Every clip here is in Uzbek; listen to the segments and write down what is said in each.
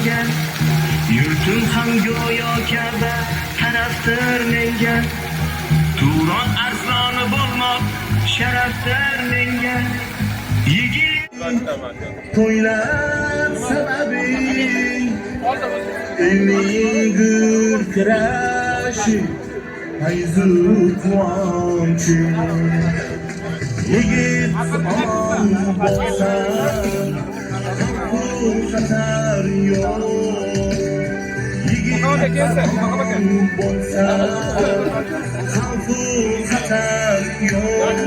menga, yurtim ham go'yo kabi tarafdir menga. Turon arsloni bo'lmoq sharafdir menga. Yigit to'ylar sababi elning gurkirashi hayzu quvonchi. Yigit omon bo'lsa xatar yo'q. Yigit omon bo'lsa xavfu xatar yo'q.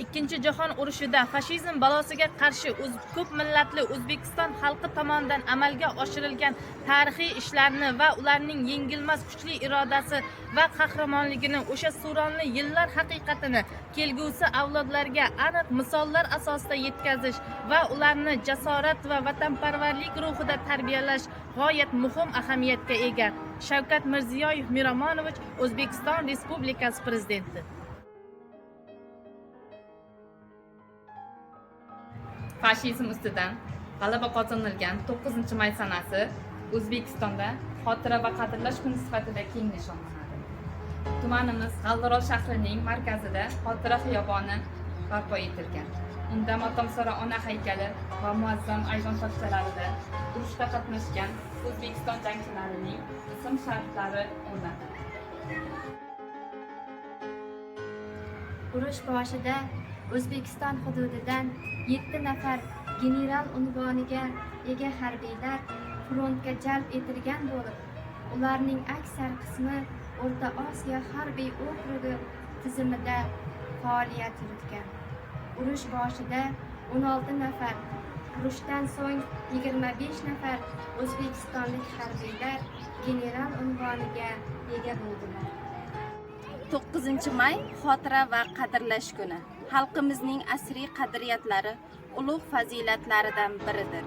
Ikkinchi jahon urushida fashizm balosiga qarshi ko'p millatli O'zbekiston xalqi tomonidan amalga oshirilgan tarixiy ishlarni va ularning yengilmas kuchli irodasi va qahramonligini, o'sha suronli yillar haqiqatini kelgusi avlodlarga aniq misollar asosida yetkazish va ularni jasorat va vatanparvarlik ruhida tarbiyalash g'oyat muhim ahamiyatga ega. Shavkat Mirziyoyev Miromonovich, O'zbekiston Respublikasi Prezidenti. Fashizm ustidan g'alaba qozonilgan 9-may sanasi O'zbekistonda xotira va qadrlash kuni sifatida keng nishonlanadi. Tumanimiz G'aldiroq shahrining markazida xotira xiyoboni barpo etilgan. Unda Motamsaro ona haykali va muazzam ayvon tokchalarida urushda qatnashgan O'zbekiston jangchilarining ism-shariflari o'rnatildi. Urush boshida O'zbekiston hududidan 7 nafar general unvoniga ega harbiylar frontga jalb etilgan bo'lib, ularning aksar qismi O'rta Osiyo harbiy okrugi tizimida faoliyat yuritgan. Urush boshida 16 nafar, urushdan so'ng 25 nafar o'zbekistonlik harbiylar general unvoniga ega bo'ldilar. 9-may xotira va qadrlash kuni xalqimizning asriy qadriyatlari, ulug' fazilatlaridan biridir.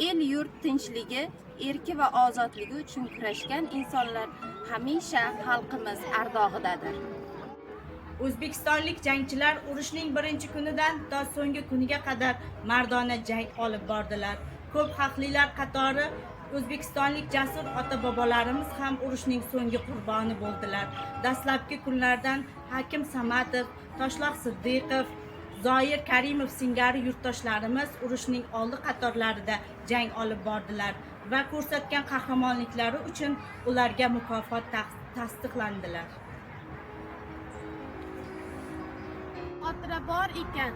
El yurt tinchligi, erki va ozodligi uchun kurashgan insonlar hamisha xalqimiz ardog'idadir. O'zbekistonlik jangchilar urushning birinchi kunidan to so'nggi kuniga qadar mardona jang olib bordilar. Ko'p haqlilar qatori O'zbekistonlik jasur ota-bobolarimiz ham urushning so'nggi qurboni bo'ldilar. Dastlabki kunlardan Hakim Samatov, Toshloq Siddiqov, Zoir Karimov singari yurtdoshlarimiz urushning oldi qatorlarida jang olib bordilar va ko'rsatgan qahramonliklari uchun ularga mukofot tasdiqlandilar. Xotira bor ekan,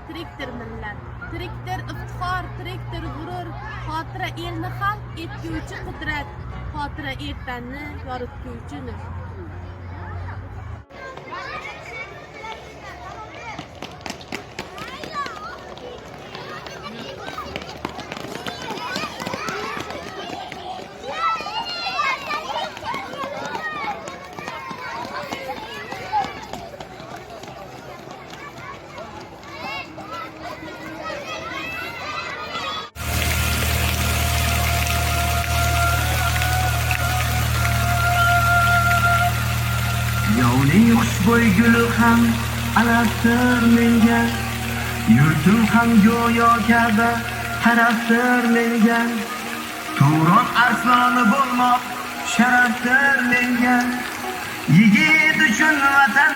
tirikdir millat, tirikdir iftixor, tirikdir g'urur. Xotira elni xalq etguvchi qudrat, xotira ertanni yoritguvchi nur. Yovning xushbo'y guli ham alafdir menga, yurtim ham go'yo kabi tarafdir menga. Turon arsloni bo'lmoq sharafdir menga, yigit uchun vatan